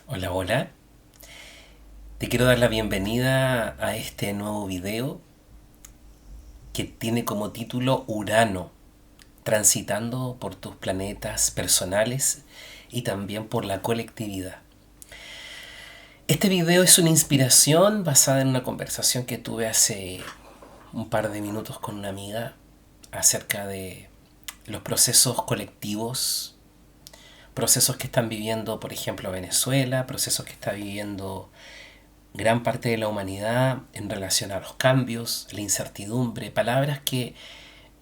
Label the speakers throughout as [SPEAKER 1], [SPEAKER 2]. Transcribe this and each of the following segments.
[SPEAKER 1] Hola, hola. Te quiero dar la bienvenida a este nuevo video que tiene como título Urano, transitando por tus planetas personales y también por la colectividad. Este video es una inspiración basada en una conversación que tuve hace un par de minutos con una amiga acerca de los procesos colectivos, procesos que están viviendo, por ejemplo, Venezuela, procesos que está viviendo gran parte de la humanidad en relación a los cambios, la incertidumbre, palabras que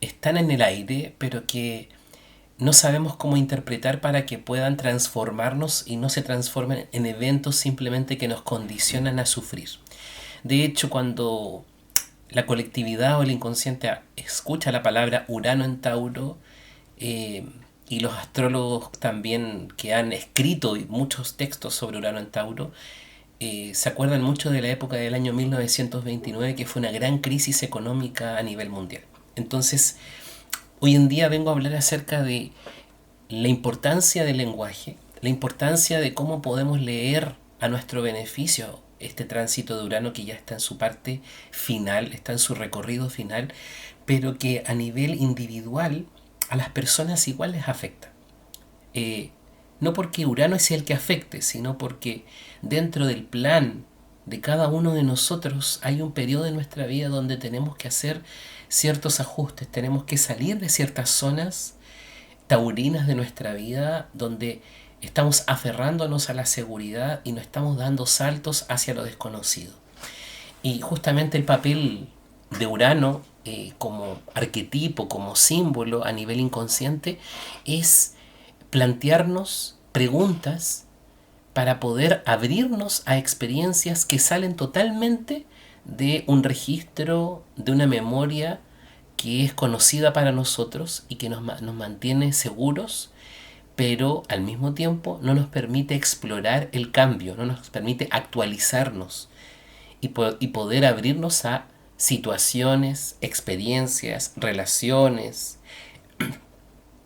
[SPEAKER 1] están en el aire, pero que no sabemos cómo interpretar para que puedan transformarnos y no se transformen en eventos simplemente que nos condicionan a sufrir. De hecho, cuando la colectividad o el inconsciente escucha la palabra Urano en Tauro, eh, y los astrólogos también que han escrito muchos textos sobre Urano en Tauro, se acuerdan mucho de la época del año 1929, que fue una gran crisis económica a nivel mundial. Entonces, hoy en día vengo a hablar acerca de la importancia del lenguaje, la importancia de cómo podemos leer a nuestro beneficio este tránsito de Urano que ya está en su parte final, está en su recorrido final, pero que a nivel individual a las personas igual les afecta. eh, no porque Urano es el que afecte, sino porque dentro del plan de cada uno de nosotros hay un periodo de nuestra vida donde tenemos que hacer ciertos ajustes, tenemos que salir de ciertas zonas taurinas de nuestra vida donde estamos aferrándonos a la seguridad y no estamos dando saltos hacia lo desconocido. Y justamente el papel de Urano, como arquetipo, como símbolo a nivel inconsciente, es plantearnos preguntas para poder abrirnos a experiencias que salen totalmente de un registro, de una memoria que es conocida para nosotros y que nos mantiene seguros, pero al mismo tiempo no nos permite explorar el cambio, no nos permite actualizarnos y poder abrirnos a situaciones, experiencias, relaciones,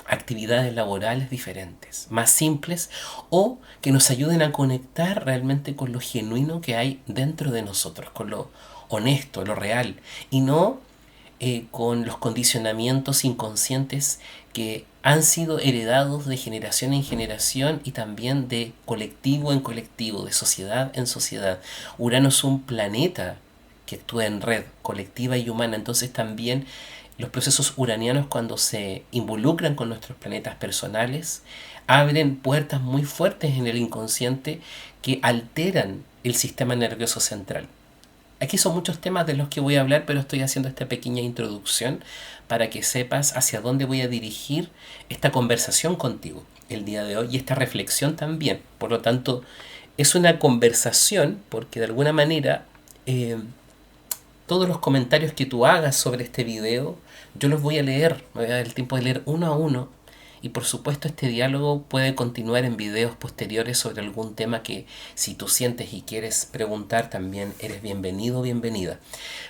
[SPEAKER 1] actividades laborales diferentes, más simples o que nos ayuden a conectar realmente con lo genuino que hay dentro de nosotros, con lo honesto, lo real, y no con los condicionamientos inconscientes que han sido heredados de generación en generación y también de colectivo en colectivo, de sociedad en sociedad. Urano es un planeta que actúa en red colectiva y humana, entonces también los procesos uranianos, cuando se involucran con nuestros planetas personales, abren puertas muy fuertes en el inconsciente que alteran el sistema nervioso central. Aquí son muchos temas de los que voy a hablar, pero estoy haciendo esta pequeña introducción para que sepas hacia dónde voy a dirigir esta conversación contigo el día de hoy y esta reflexión también. Por lo tanto, es una conversación porque de alguna manera eh, todos los comentarios que tú hagas sobre este video, yo los voy a leer, me voy a dar el tiempo de leer uno a uno. Y por supuesto este diálogo puede continuar en videos posteriores sobre algún tema que si tú sientes y quieres preguntar también eres bienvenido o bienvenida.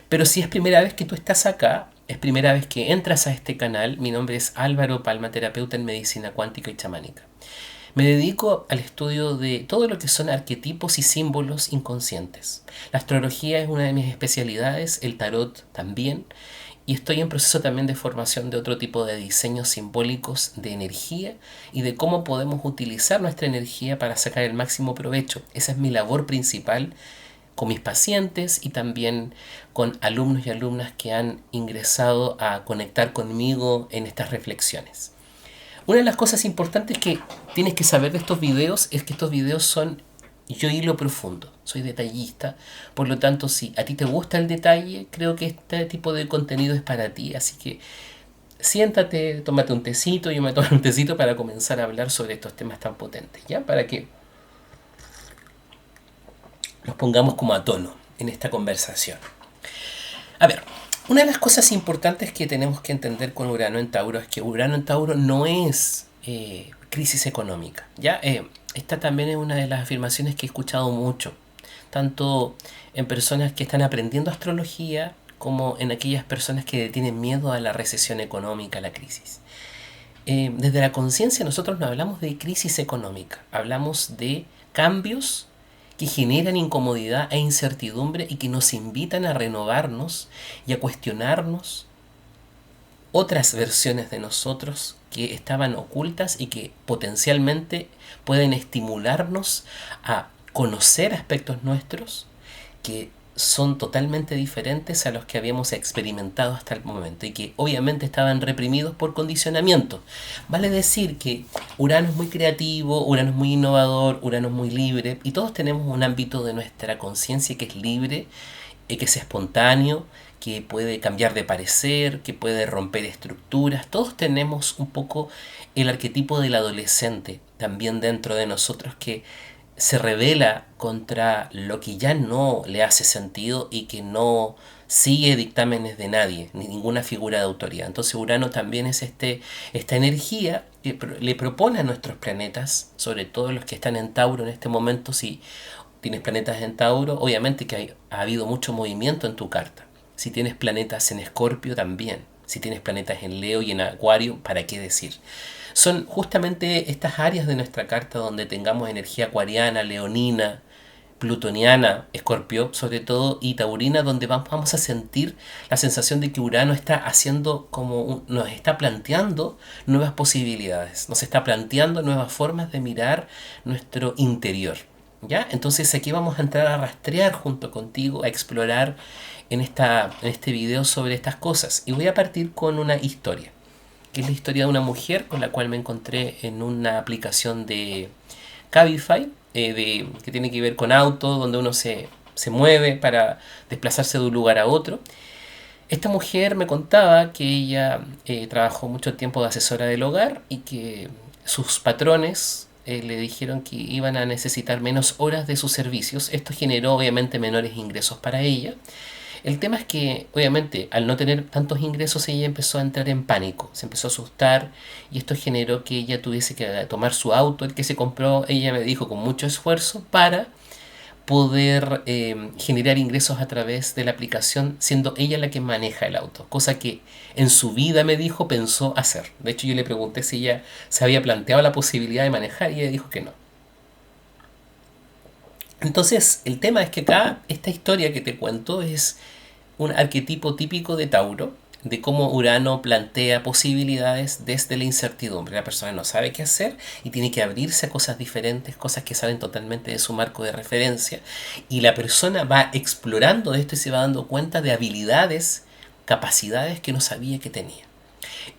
[SPEAKER 1] Pero si es primera vez que tú estás acá, es primera vez que entras a este canal, mi nombre es Álvaro Palma, terapeuta en medicina cuántica y chamánica. Me dedico al estudio de todo lo que son arquetipos y símbolos inconscientes. La astrología es una de mis especialidades, el tarot también, y estoy en proceso también de formación de otro tipo de diseños simbólicos de energía y de cómo podemos utilizar nuestra energía para sacar el máximo provecho. Esa es mi labor principal con mis pacientes y también con alumnos y alumnas que han ingresado a conectar conmigo en estas reflexiones. Una de las cosas importantes que tienes que saber de estos videos es que estos videos son yo hilo profundo, soy detallista, por lo tanto si a ti te gusta el detalle, creo que este tipo de contenido es para ti, así que siéntate, tómate un tecito, yo me tomo un tecito para comenzar a hablar sobre estos temas tan potentes, ¿ya? Para que nos pongamos como a tono en esta conversación. A ver, una de las cosas importantes que tenemos que entender con Urano en Tauro es que Urano en Tauro no es crisis económica. ¿Ya? Esta también es una de las afirmaciones que he escuchado mucho, tanto en personas que están aprendiendo astrología como en aquellas personas que tienen miedo a la recesión económica, a la crisis. desde la conciencia nosotros no hablamos de crisis económica, hablamos de cambios que generan incomodidad e incertidumbre y que nos invitan a renovarnos y a cuestionarnos otras versiones de nosotros que estaban ocultas y que potencialmente pueden estimularnos a conocer aspectos nuestros que son totalmente diferentes a los que habíamos experimentado hasta el momento y que obviamente estaban reprimidos por condicionamiento. Vale decir que Urano es muy creativo, Urano es muy innovador, Urano es muy libre y todos tenemos un ámbito de nuestra conciencia que es libre, que es espontáneo, que puede cambiar de parecer, que puede romper estructuras. Todos tenemos un poco el arquetipo del adolescente también dentro de nosotros que se revela contra lo que ya no le hace sentido y que no sigue dictámenes de nadie, ni ninguna figura de autoridad. Entonces Urano también es esta energía que le propone a nuestros planetas, sobre todo los que están en Tauro en este momento. Si tienes planetas en Tauro, obviamente que ha habido mucho movimiento en tu carta. Si tienes planetas en Escorpio, también. Si tienes planetas en Leo y en Acuario, ¿para qué decir? Son justamente estas áreas de nuestra carta donde tengamos energía acuariana, leonina, plutoniana, Escorpio sobre todo, y taurina, donde vamos a sentir la sensación de que Urano está haciendo nos está planteando nuevas posibilidades, nos está planteando nuevas formas de mirar nuestro interior. ¿Ya? Entonces aquí vamos a entrar a rastrear junto contigo, a explorar en este video sobre estas cosas. Y voy a partir con una historia, que es la historia de una mujer con la cual me encontré en una aplicación de Cabify, que tiene que ver con autos, donde uno se mueve para desplazarse de un lugar a otro. Esta mujer me contaba que ella trabajó mucho tiempo de asesora del hogar y que sus patrones le dijeron que iban a necesitar menos horas de sus servicios. Esto generó obviamente menores ingresos para ella. El tema es que, obviamente, al no tener tantos ingresos, ella empezó a entrar en pánico, se empezó a asustar y esto generó que ella tuviese que tomar su auto, el que se compró, ella me dijo, con mucho esfuerzo para poder generar ingresos a través de la aplicación, siendo ella la que maneja el auto, cosa que en su vida me dijo pensó hacer. De hecho, yo le pregunté si ella se había planteado la posibilidad de manejar y ella dijo que no. Entonces, el tema es que acá, esta historia que te cuento es un arquetipo típico de Tauro, de cómo Urano plantea posibilidades desde la incertidumbre. La persona no sabe qué hacer y tiene que abrirse a cosas diferentes, cosas que salen totalmente de su marco de referencia. Y la persona va explorando esto y se va dando cuenta de habilidades, capacidades que no sabía que tenía.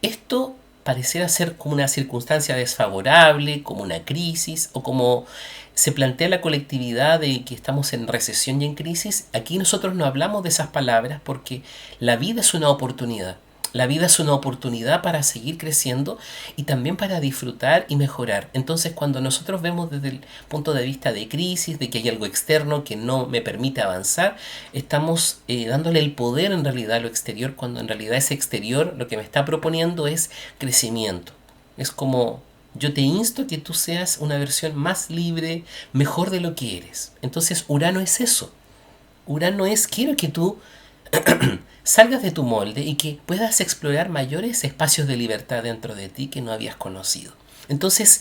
[SPEAKER 1] Esto pareciera ser como una circunstancia desfavorable, como una crisis o como se plantea la colectividad de que estamos en recesión y en crisis. Aquí nosotros no hablamos de esas palabras porque la vida es una oportunidad. La vida es una oportunidad para seguir creciendo y también para disfrutar y mejorar. Entonces, cuando nosotros vemos desde el punto de vista de crisis, de que hay algo externo que no me permite avanzar, estamos dándole el poder en realidad a lo exterior, cuando en realidad ese exterior lo que me está proponiendo es crecimiento. Es como yo te insto a que tú seas una versión más libre, mejor de lo que eres. Entonces, Urano es eso. Urano es, quiero que tú salgas de tu molde y que puedas explorar mayores espacios de libertad dentro de ti que no habías conocido. Entonces,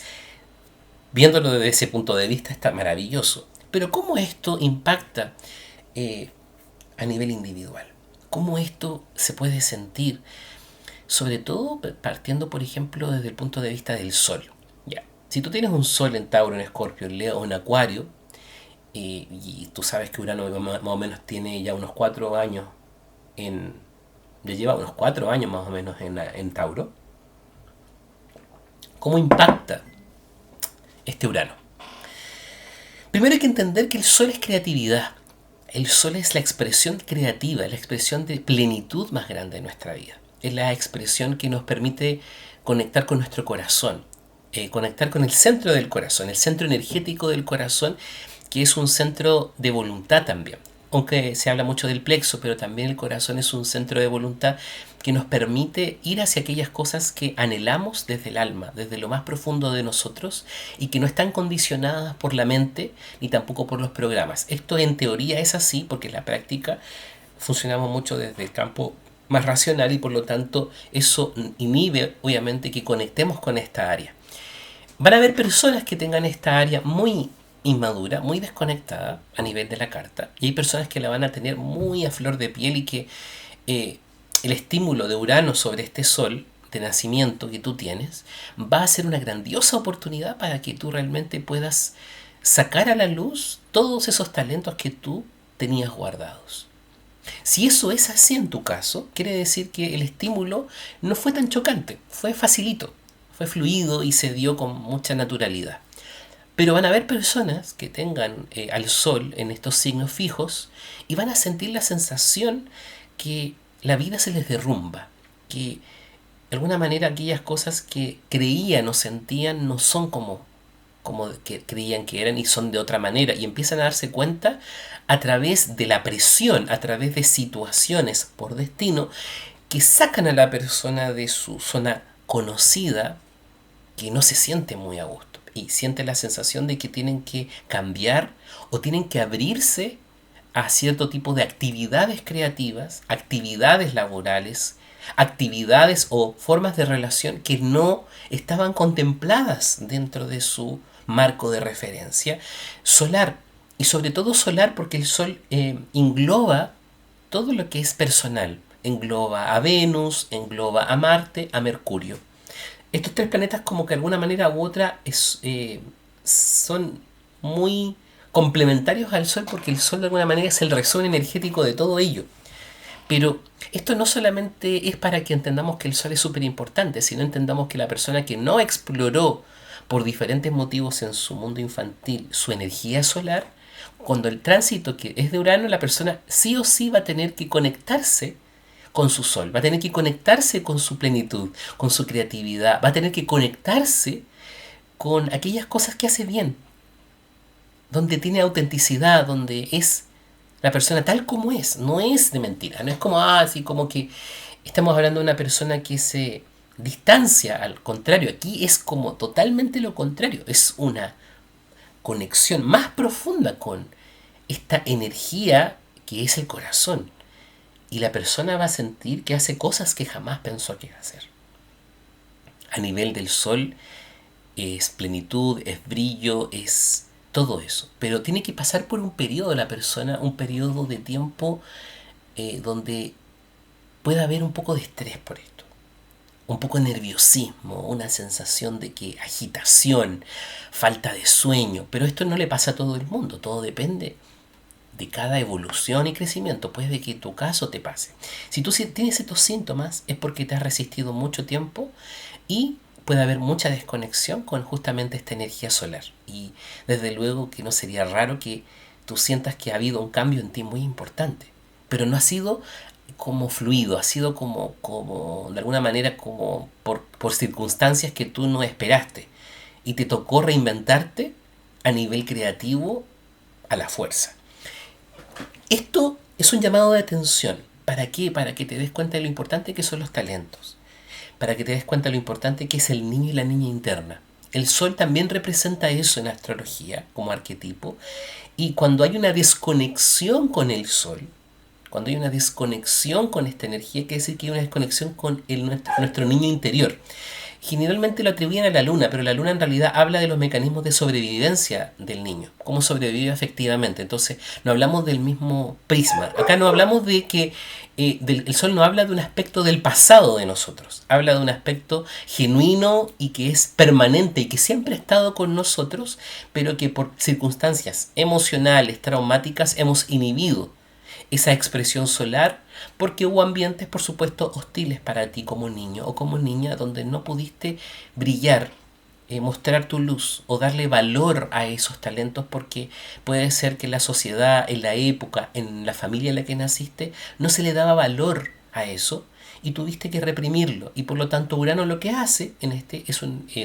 [SPEAKER 1] viéndolo desde ese punto de vista está maravilloso. Pero ¿cómo esto impacta a nivel individual? ¿Cómo esto se puede sentir? Sobre todo partiendo, por ejemplo, desde el punto de vista del Sol. Ya. Si tú tienes un Sol en Tauro, en Escorpio, en Leo o en Acuario, y tú sabes que Urano más o menos tiene ya unos 4 años ya lleva unos 4 años más o menos en Tauro. ¿Cómo impacta este Urano? Primero hay que entender que el Sol es creatividad. El Sol es la expresión creativa, la expresión de plenitud más grande de nuestra vida. Es la expresión que nos permite conectar con nuestro corazón, conectar con el centro del corazón, el centro energético del corazón, que es un centro de voluntad también. Aunque se habla mucho del plexo, pero también el corazón es un centro de voluntad que nos permite ir hacia aquellas cosas que anhelamos desde el alma, desde lo más profundo de nosotros y que no están condicionadas por la mente ni tampoco por los programas. Esto en teoría es así porque en la práctica funcionamos mucho desde el campo más racional y por lo tanto eso inhibe obviamente que conectemos con esta área. Van a haber personas que tengan esta área muy inmadura, muy desconectada a nivel de la carta, y hay personas que la van a tener muy a flor de piel y que el estímulo de Urano sobre este sol de nacimiento que tú tienes va a ser una grandiosa oportunidad para que tú realmente puedas sacar a la luz todos esos talentos que tú tenías guardados. Si eso es así en tu caso, quiere decir que el estímulo no fue tan chocante, fue facilito, fue fluido y se dio con mucha naturalidad. Pero van a haber personas que tengan al sol en estos signos fijos y van a sentir la sensación que la vida se les derrumba, que de alguna manera aquellas cosas que creían o sentían no son como que creían que eran y son de otra manera, y empiezan a darse cuenta a través de la presión, a través de situaciones por destino que sacan a la persona de su zona conocida, que no se siente muy a gusto y siente la sensación de que tienen que cambiar o tienen que abrirse a cierto tipo de actividades creativas, actividades laborales, actividades o formas de relación que no estaban contempladas dentro de su marco de referencia solar. Y sobre todo solar porque el sol engloba todo lo que es personal. Engloba a Venus, engloba a Marte, a Mercurio. Estos tres planetas como que de alguna manera u otra son muy complementarios al Sol porque el Sol de alguna manera es el resumen energético de todo ello. Pero esto no solamente es para que entendamos que el Sol es súper importante, sino entendamos que la persona que no exploró por diferentes motivos en su mundo infantil su energía solar, cuando el tránsito que es de Urano, la persona sí o sí va a tener que conectarse con su sol, va a tener que conectarse con su plenitud, con su creatividad, va a tener que conectarse con aquellas cosas que hace bien, donde tiene autenticidad, donde es la persona tal como es, no es de mentira, no es como así como que estamos hablando de una persona que se distancia, al contrario, aquí es como totalmente lo contrario, es una conexión más profunda con esta energía que es el corazón. Y la persona va a sentir que hace cosas que jamás pensó que iba a hacer. A nivel del sol es plenitud, es brillo, es todo eso. Pero tiene que pasar por un periodo la persona, un periodo de tiempo donde pueda haber un poco de estrés por esto. Un poco de nerviosismo, una sensación de que agitación, falta de sueño. Pero esto no le pasa a todo el mundo, todo depende de cada evolución y crecimiento, puede que en tu caso te pase. Si tú tienes estos síntomas es porque te has resistido mucho tiempo y puede haber mucha desconexión con justamente esta energía solar. Y desde luego que no sería raro que tú sientas que ha habido un cambio en ti muy importante, pero no ha sido como fluido, ha sido como de alguna manera como por circunstancias que tú no esperaste y te tocó reinventarte a nivel creativo a la fuerza. Esto es un llamado de atención. ¿Para qué? Para que te des cuenta de lo importante que son los talentos. Para que te des cuenta de lo importante que es el niño y la niña interna. El sol también representa eso en astrología como arquetipo. Y cuando hay una desconexión con el sol, cuando hay una desconexión con esta energía, quiere decir que hay una desconexión con nuestro niño interior. Generalmente lo atribuyen a la luna, pero la luna en realidad habla de los mecanismos de sobrevivencia del niño, cómo sobrevive efectivamente. Entonces, no hablamos del mismo prisma. Acá no hablamos de que el sol no habla de un aspecto del pasado de nosotros, habla de un aspecto genuino y que es permanente y que siempre ha estado con nosotros, pero que por circunstancias emocionales, traumáticas, hemos inhibido esa expresión solar porque hubo ambientes, por supuesto, hostiles para ti como niño o como niña donde no pudiste brillar, mostrar tu luz o darle valor a esos talentos porque puede ser que en la sociedad, en la época, en la familia en la que naciste, no se le daba valor a eso y tuviste que reprimirlo. Y por lo tanto Urano lo que hace en este es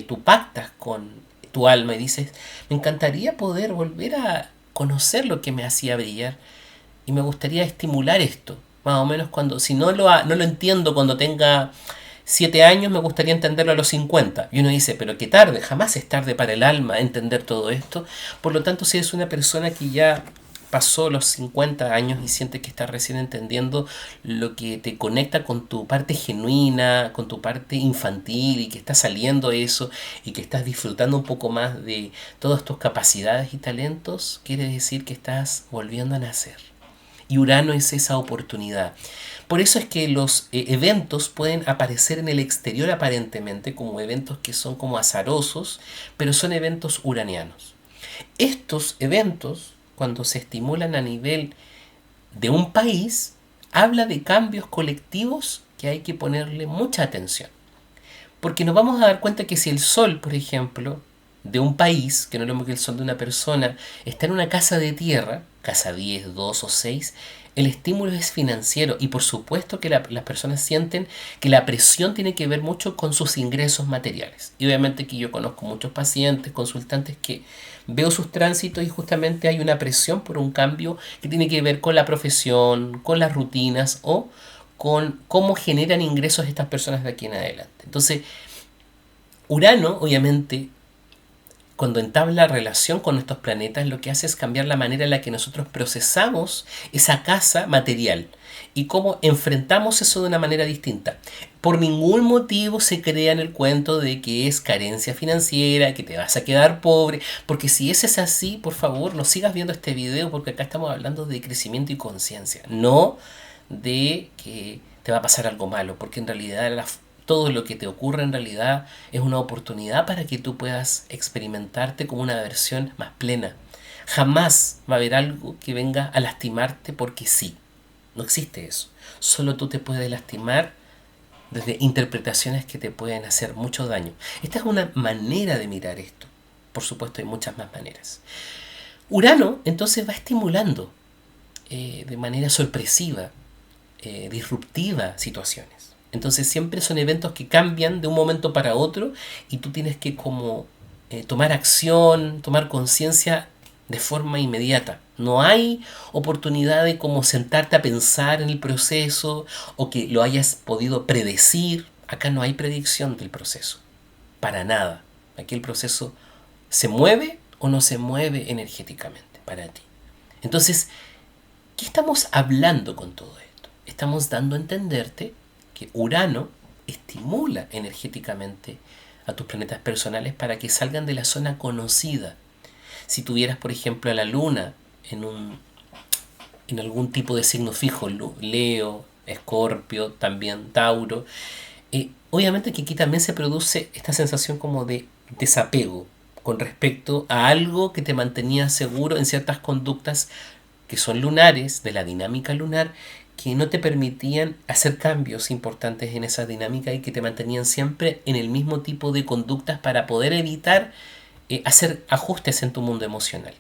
[SPEAKER 1] tú pactas con tu alma y dices, me encantaría poder volver a conocer lo que me hacía brillar y me gustaría estimular esto. Más o menos cuando, si no lo entiendo cuando tenga 7 años, me gustaría entenderlo a los 50. Y uno dice, pero qué tarde, jamás es tarde para el alma entender todo esto. Por lo tanto, si eres una persona que ya pasó los 50 años y sientes que estás recién entendiendo lo que te conecta con tu parte genuina, con tu parte infantil y que está saliendo eso y que estás disfrutando un poco más de todas tus capacidades y talentos, quiere decir que estás volviendo a nacer. Y Urano es esa oportunidad. Por eso es que los eventos pueden aparecer en el exterior aparentemente como eventos que son como azarosos, pero son eventos uranianos. Estos eventos, cuando se estimulan a nivel de un país, habla de cambios colectivos que hay que ponerle mucha atención. Porque nos vamos a dar cuenta que si el sol, por ejemplo, de un país, que no es lo mismo que el sol de una persona, está en una casa de tierra, casa 10, 2 o 6, el estímulo es financiero y por supuesto que las personas sienten que la presión tiene que ver mucho con sus ingresos materiales. Y obviamente que yo conozco muchos pacientes, consultantes que veo sus tránsitos y justamente hay una presión por un cambio que tiene que ver con la profesión, con las rutinas o con cómo generan ingresos estas personas de aquí en adelante. Entonces, Urano, obviamente, cuando entabla relación con estos planetas, lo que hace es cambiar la manera en la que nosotros procesamos esa casa material y cómo enfrentamos eso de una manera distinta. Por ningún motivo se crea en el cuento de que es carencia financiera, que te vas a quedar pobre, porque si ese es así, por favor, no sigas viendo este video porque acá estamos hablando de crecimiento y conciencia, no de que te va a pasar algo malo, porque en realidad todo lo que te ocurre en realidad es una oportunidad para que tú puedas experimentarte como una versión más plena. Jamás va a haber algo que venga a lastimarte porque sí. No existe eso. Solo tú te puedes lastimar desde interpretaciones que te pueden hacer mucho daño. Esta es una manera de mirar esto. Por supuesto hay muchas más maneras. Urano entonces va estimulando de manera sorpresiva, disruptiva situaciones. Entonces siempre son eventos que cambian de un momento para otro y tú tienes que como tomar acción, tomar conciencia de forma inmediata. No hay oportunidad de como sentarte a pensar en el proceso o que lo hayas podido predecir. Acá no hay predicción del proceso. Para nada. Aquí el proceso se mueve o no se mueve energéticamente para ti. Entonces, ¿qué estamos hablando con todo esto? Estamos dando a entenderte que Urano estimula energéticamente a tus planetas personales para que salgan de la zona conocida. Si tuvieras, por ejemplo, a la Luna en algún tipo de signo fijo, Leo, Escorpio, también Tauro, obviamente que aquí también se produce esta sensación como de desapego con respecto a algo que te mantenía seguro en ciertas conductas que son lunares, de la dinámica lunar, que no te permitían hacer cambios importantes en esa dinámica y que te mantenían siempre en el mismo tipo de conductas para poder evitar hacer ajustes en tu mundo emocional.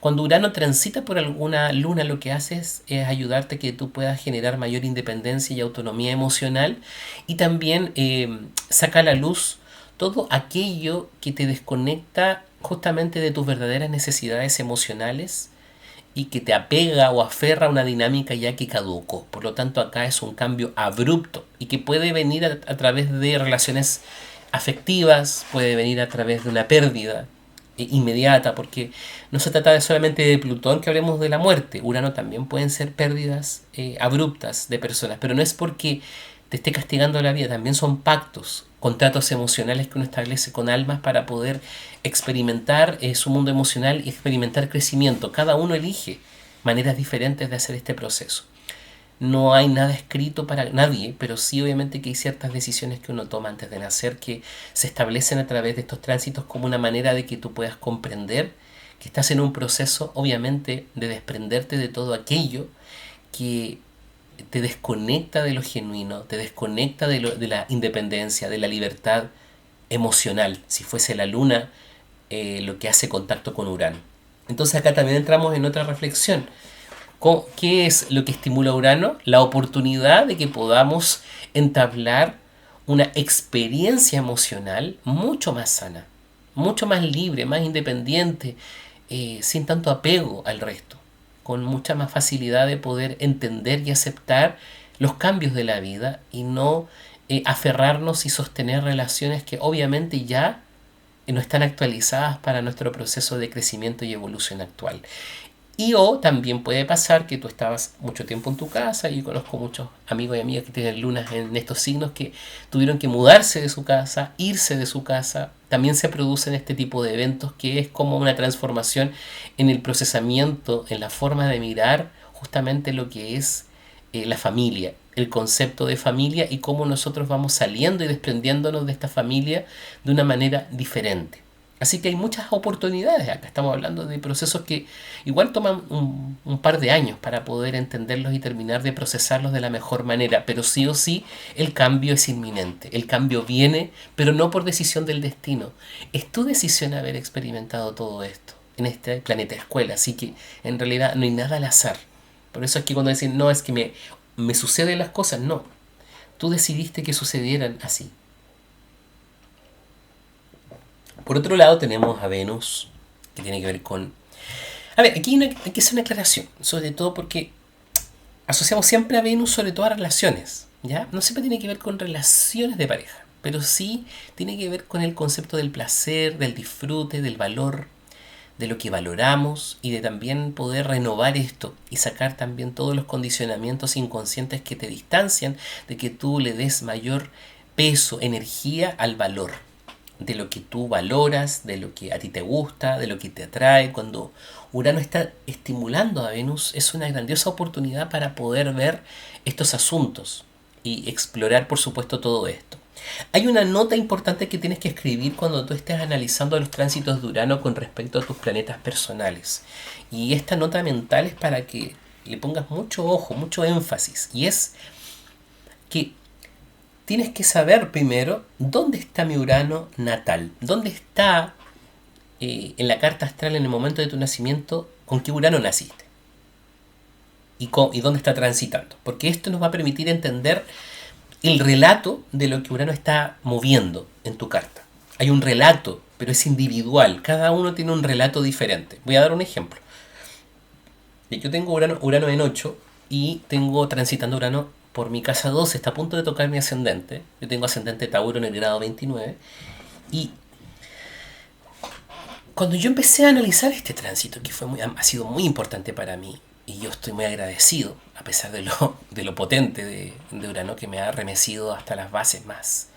[SPEAKER 1] Cuando Urano transita por alguna luna, lo que hace es ayudarte a que tú puedas generar mayor independencia y autonomía emocional y también saca a la luz todo aquello que te desconecta justamente de tus verdaderas necesidades emocionales y que te apega o aferra a una dinámica ya que caducó. Por lo tanto, acá es un cambio abrupto y que puede venir a través de relaciones afectivas, puede venir a través de una pérdida inmediata, porque no se trata de solamente de Plutón que hablemos de la muerte. Urano también pueden ser pérdidas abruptas de personas, pero no es porque te esté castigando la vida, también son pactos, contratos emocionales que uno establece con almas para poder experimentar su mundo emocional y experimentar crecimiento. Cada uno elige maneras diferentes de hacer este proceso. No hay nada escrito para nadie, pero sí obviamente que hay ciertas decisiones que uno toma antes de nacer que se establecen a través de estos tránsitos como una manera de que tú puedas comprender que estás en un proceso obviamente de desprenderte de todo aquello que te desconecta de lo genuino, te desconecta de la independencia, de la libertad emocional, si fuese la luna lo que hace contacto con Urano. Entonces acá también entramos en otra reflexión. ¿Qué es lo que estimula Urano? La oportunidad de que podamos entablar una experiencia emocional mucho más sana, mucho más libre, más independiente, sin tanto apego al resto, con mucha más facilidad de poder entender y aceptar los cambios de la vida y no aferrarnos y sostener relaciones que obviamente ya no están actualizadas para nuestro proceso de crecimiento y evolución actual. Y o también puede pasar que tú estabas mucho tiempo en tu casa, y conozco muchos amigos y amigas que tienen lunas en estos signos que tuvieron que mudarse de su casa, irse de su casa. También se producen este tipo de eventos que es como una transformación en el procesamiento, en la forma de mirar justamente lo que es la familia, el concepto de familia y cómo nosotros vamos saliendo y desprendiéndonos de esta familia de una manera diferente. Así que hay muchas oportunidades acá. Estamos hablando de procesos que igual toman un par de años para poder entenderlos y terminar de procesarlos de la mejor manera. Pero sí o sí, el cambio es inminente. El cambio viene, pero no por decisión del destino. Es tu decisión haber experimentado todo esto en este planeta escuela. Así que en realidad no hay nada al azar. Por eso es que cuando dicen, no, es que me suceden las cosas, no. Tú decidiste que sucedieran así. Por otro lado tenemos a Venus, que tiene que ver con... A ver, aquí hay que hacer una aclaración, sobre todo porque asociamos siempre a Venus sobre todo a relaciones, ¿ya? No siempre tiene que ver con relaciones de pareja, pero sí tiene que ver con el concepto del placer, del disfrute, del valor, de lo que valoramos y de también poder renovar esto y sacar también todos los condicionamientos inconscientes que te distancian de que tú le des mayor peso, energía al valor de lo que tú valoras, de lo que a ti te gusta, de lo que te atrae. Cuando Urano está estimulando a Venus, es una grandiosa oportunidad para poder ver estos asuntos y explorar, por supuesto, todo esto. Hay una nota importante que tienes que escribir cuando tú estés analizando los tránsitos de Urano con respecto a tus planetas personales. Y esta nota mental es para que le pongas mucho ojo, mucho énfasis. Y es que tienes que saber primero dónde está mi Urano natal, dónde está en la carta astral en el momento de tu nacimiento, con qué Urano naciste y dónde está transitando. Porque esto nos va a permitir entender el relato de lo que Urano está moviendo en tu carta. Hay un relato, pero es individual. Cada uno tiene un relato diferente. Voy a dar un ejemplo. Yo tengo Urano en 8 y tengo transitando Urano por mi casa 12, está a punto de tocar mi ascendente. Yo tengo ascendente Tauro en el grado 29. Y cuando yo empecé a analizar este tránsito, que ha sido muy importante para mí, y yo estoy muy agradecido, a pesar de lo potente de Urano, que me ha remecido hasta las bases más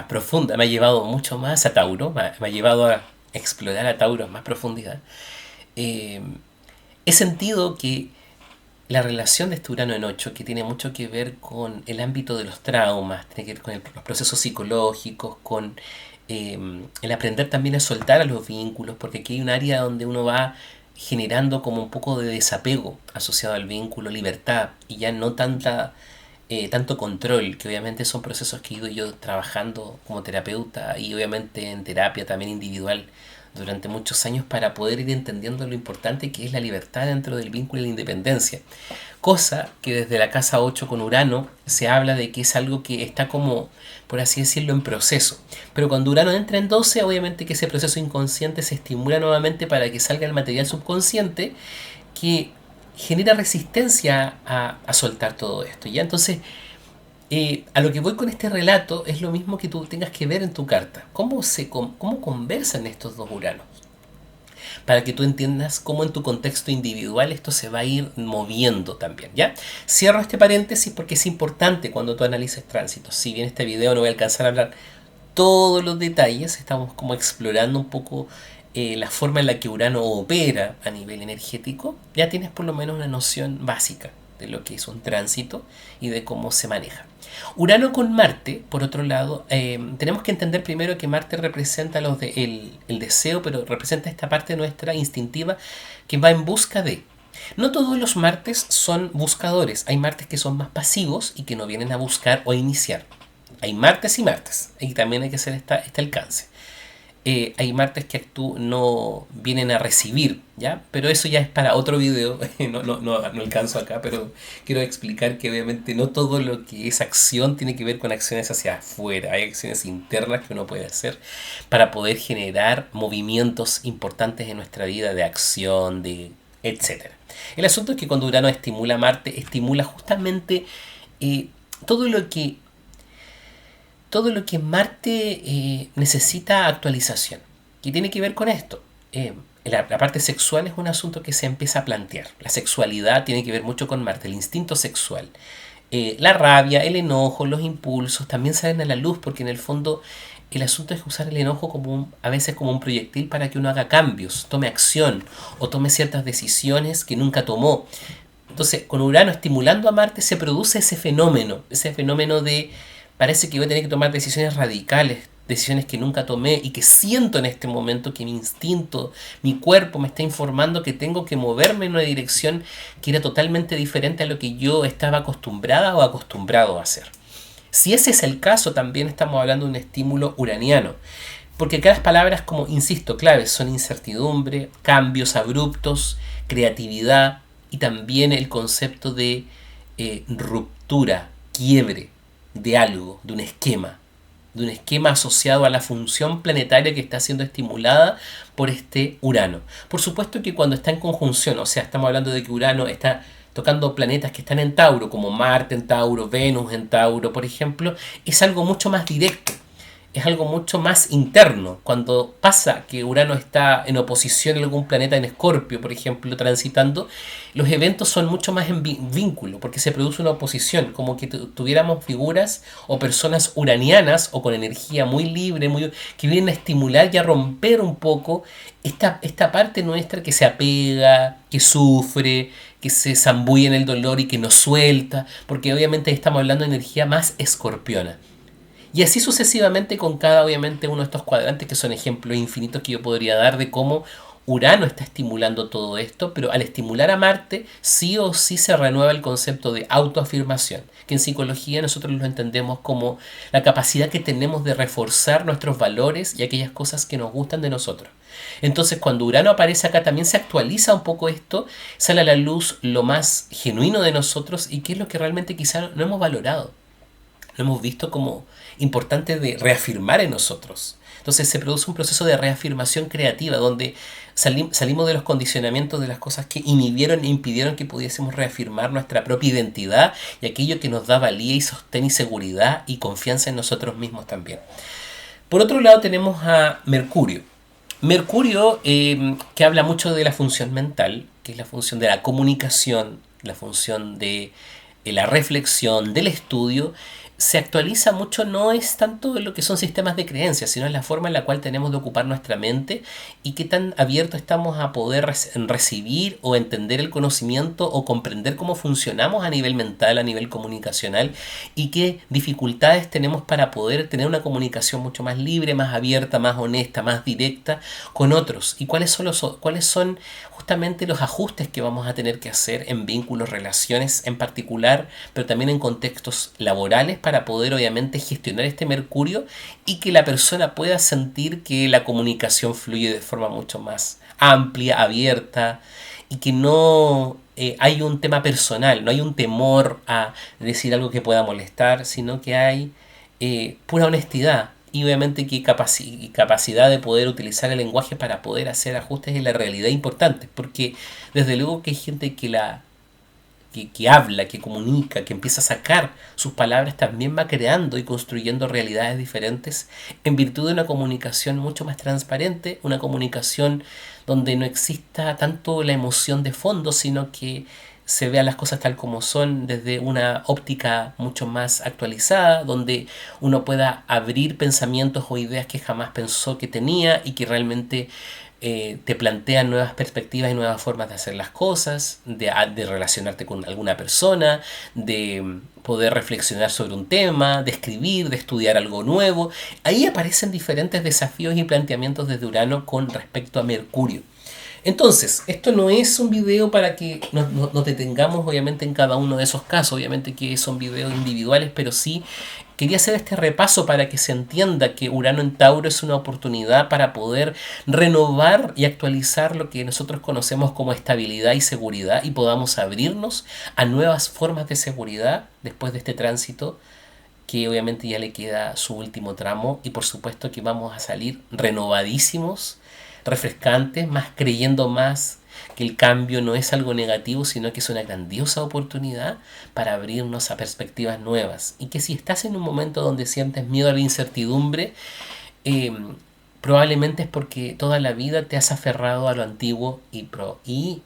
[SPEAKER 1] profundas, me ha llevado mucho más a Tauro, me ha llevado a explorar a Tauro en más profundidad. He sentido que la relación de este Urano en 8, que tiene mucho que ver con el ámbito de los traumas, tiene que ver con los procesos psicológicos, con el aprender también a soltar a los vínculos, porque aquí hay un área donde uno va generando como un poco de desapego asociado al vínculo, libertad, y ya no tanto control, que obviamente son procesos que he ido yo trabajando como terapeuta y obviamente en terapia también individual durante muchos años para poder ir entendiendo lo importante que es la libertad dentro del vínculo y la independencia. Cosa que desde la casa 8 con Urano se habla de que es algo que está como, por así decirlo, en proceso. Pero cuando Urano entra en 12, obviamente que ese proceso inconsciente se estimula nuevamente para que salga el material subconsciente que genera resistencia a soltar todo esto. ¿Ya? Entonces, a lo que voy con este relato es lo mismo que tú tengas que ver en tu carta. ¿Cómo conversan estos dos Uranos? Para que tú entiendas cómo en tu contexto individual esto se va a ir moviendo también, ¿ya? Cierro este paréntesis porque es importante cuando tú analices tránsitos. Si bien este video no voy a alcanzar a hablar todos los detalles, estamos como explorando un poco la forma en la que Urano opera a nivel energético, ya tienes por lo menos una noción básica de lo que es un tránsito y de cómo se maneja. Urano con Marte, por otro lado, tenemos que entender primero que Marte representa el deseo, pero representa esta parte nuestra instintiva que va en busca de. No todos los Martes son buscadores, hay Martes que son más pasivos y que no vienen a buscar o a iniciar. Hay Martes y Martes, y también hay que hacer este alcance. Hay Martes que no vienen a recibir, ¿ya? Pero eso ya es para otro video, no alcanzo acá, pero quiero explicar que obviamente no todo lo que es acción tiene que ver con acciones hacia afuera, hay acciones internas que uno puede hacer para poder generar movimientos importantes en nuestra vida de acción, etcétera. El asunto es que cuando Urano estimula a Marte, estimula justamente todo lo que Marte necesita actualización. ¿Qué tiene que ver con esto? la parte sexual es un asunto que se empieza a plantear. La sexualidad tiene que ver mucho con Marte, el instinto sexual. La rabia, el enojo, los impulsos también salen a la luz porque en el fondo el asunto es usar el enojo a veces como un proyectil para que uno haga cambios, tome acción o tome ciertas decisiones que nunca tomó. Entonces, con Urano estimulando a Marte se produce ese fenómeno de parece que voy a tener que tomar decisiones radicales, decisiones que nunca tomé y que siento en este momento que mi instinto, mi cuerpo me está informando que tengo que moverme en una dirección que era totalmente diferente a lo que yo estaba acostumbrada o acostumbrado a hacer. Si ese es el caso, también estamos hablando de un estímulo uraniano. Porque acá las palabras, como insisto, claves son incertidumbre, cambios abruptos, creatividad y también el concepto de ruptura, quiebre de algo, de un esquema asociado a la función planetaria que está siendo estimulada por este Urano. Por supuesto que cuando está en conjunción, o sea, estamos hablando de que Urano está tocando planetas que están en Tauro, como Marte en Tauro, Venus en Tauro, por ejemplo, es algo mucho más directo, es algo mucho más interno. Cuando pasa que Urano está en oposición a algún planeta en Escorpio, por ejemplo, transitando, los eventos son mucho más en vínculo, porque se produce una oposición, como que tuviéramos figuras o personas uranianas o con energía muy libre, que vienen a estimular y a romper un poco esta parte nuestra que se apega, que sufre, que se zambulle en el dolor y que nos suelta, porque obviamente estamos hablando de energía más escorpiona. Y así sucesivamente con cada, obviamente, uno de estos cuadrantes, que son ejemplos infinitos que yo podría dar de cómo Urano está estimulando todo esto, pero al estimular a Marte, sí o sí se renueva el concepto de autoafirmación, que en psicología nosotros lo entendemos como la capacidad que tenemos de reforzar nuestros valores y aquellas cosas que nos gustan de nosotros. Entonces, cuando Urano aparece acá, también se actualiza un poco esto, sale a la luz lo más genuino de nosotros y qué es lo que realmente quizá no hemos valorado, lo hemos visto como importante de reafirmar en nosotros. Entonces se produce un proceso de reafirmación creativa donde salimos de los condicionamientos de las cosas que inhibieron e impidieron que pudiésemos reafirmar nuestra propia identidad y aquello que nos da valía y sostén y seguridad y confianza en nosotros mismos también. Por otro lado tenemos a Mercurio. Mercurio, que habla mucho de la función mental, que es la función de la comunicación, la función de la reflexión, del estudio, se actualiza mucho, no es tanto lo que son sistemas de creencias, sino en la forma en la cual tenemos de ocupar nuestra mente y qué tan abiertos estamos a poder recibir o entender el conocimiento o comprender cómo funcionamos a nivel mental, a nivel comunicacional y qué dificultades tenemos para poder tener una comunicación mucho más libre, más abierta, más honesta, más directa con otros y cuáles son justamente los ajustes que vamos a tener que hacer en vínculos, relaciones en particular, pero también en contextos laborales para poder obviamente gestionar este Mercurio y que la persona pueda sentir que la comunicación fluye de forma mucho más amplia, abierta y que no hay un tema personal, no hay un temor a decir algo que pueda molestar, sino que hay pura honestidad y obviamente que capacidad de poder utilizar el lenguaje para poder hacer ajustes en la realidad importantes, porque desde luego que hay gente que habla, que comunica, que empieza a sacar sus palabras, también va creando y construyendo realidades diferentes en virtud de una comunicación mucho más transparente, una comunicación donde no exista tanto la emoción de fondo, sino que se vean las cosas tal como son desde una óptica mucho más actualizada, donde uno pueda abrir pensamientos o ideas que jamás pensó que tenía y que realmente te plantean nuevas perspectivas y nuevas formas de hacer las cosas, de relacionarte con alguna persona, de poder reflexionar sobre un tema, de escribir, de estudiar algo nuevo. Ahí aparecen diferentes desafíos y planteamientos desde Urano con respecto a Mercurio. Entonces, esto no es un video para que nos detengamos obviamente en cada uno de esos casos, obviamente que son videos individuales, pero sí quería hacer este repaso para que se entienda que Urano en Tauro es una oportunidad para poder renovar y actualizar lo que nosotros conocemos como estabilidad y seguridad y podamos abrirnos a nuevas formas de seguridad después de este tránsito que obviamente ya le queda su último tramo y por supuesto que vamos a salir renovadísimos, refrescantes, más creyendo más que el cambio no es algo negativo, sino que es una grandiosa oportunidad para abrirnos a perspectivas nuevas. Y que si estás en un momento donde sientes miedo a la incertidumbre, eh, probablemente es porque toda la vida te has aferrado a lo antiguo y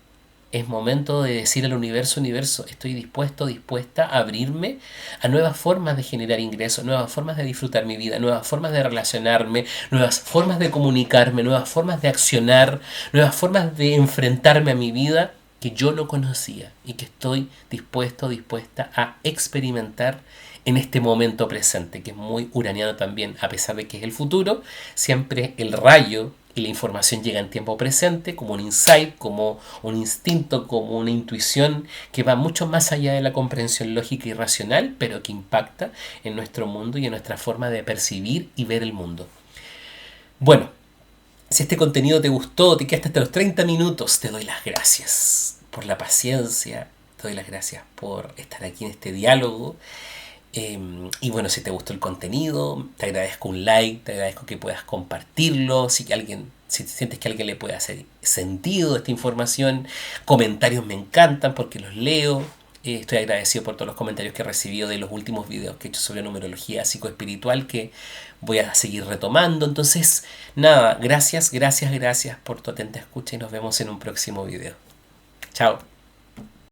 [SPEAKER 1] es momento de decir al universo, universo, estoy dispuesto, dispuesta a abrirme a nuevas formas de generar ingresos, nuevas formas de disfrutar mi vida, nuevas formas de relacionarme, nuevas formas de comunicarme, nuevas formas de accionar, nuevas formas de enfrentarme a mi vida que yo no conocía y que estoy dispuesto, dispuesta a experimentar en este momento presente, que es muy uraniano también, a pesar de que es el futuro, siempre el rayo y la información llega en tiempo presente, como un insight, como un instinto, como una intuición que va mucho más allá de la comprensión lógica y racional, pero que impacta en nuestro mundo y en nuestra forma de percibir y ver el mundo. Bueno, si este contenido te gustó, te quedaste hasta los 30 minutos, te doy las gracias por la paciencia, te doy las gracias por estar aquí en este diálogo. Y bueno, si te gustó el contenido, te agradezco un like, te agradezco que puedas compartirlo, si sientes que a alguien le puede hacer sentido esta información, comentarios me encantan porque los leo. Estoy agradecido por todos los comentarios que he recibido de los últimos videos que he hecho sobre numerología psicoespiritual que voy a seguir retomando. Entonces, nada, gracias, gracias, gracias por tu atenta escucha y nos vemos en un próximo video. Chao.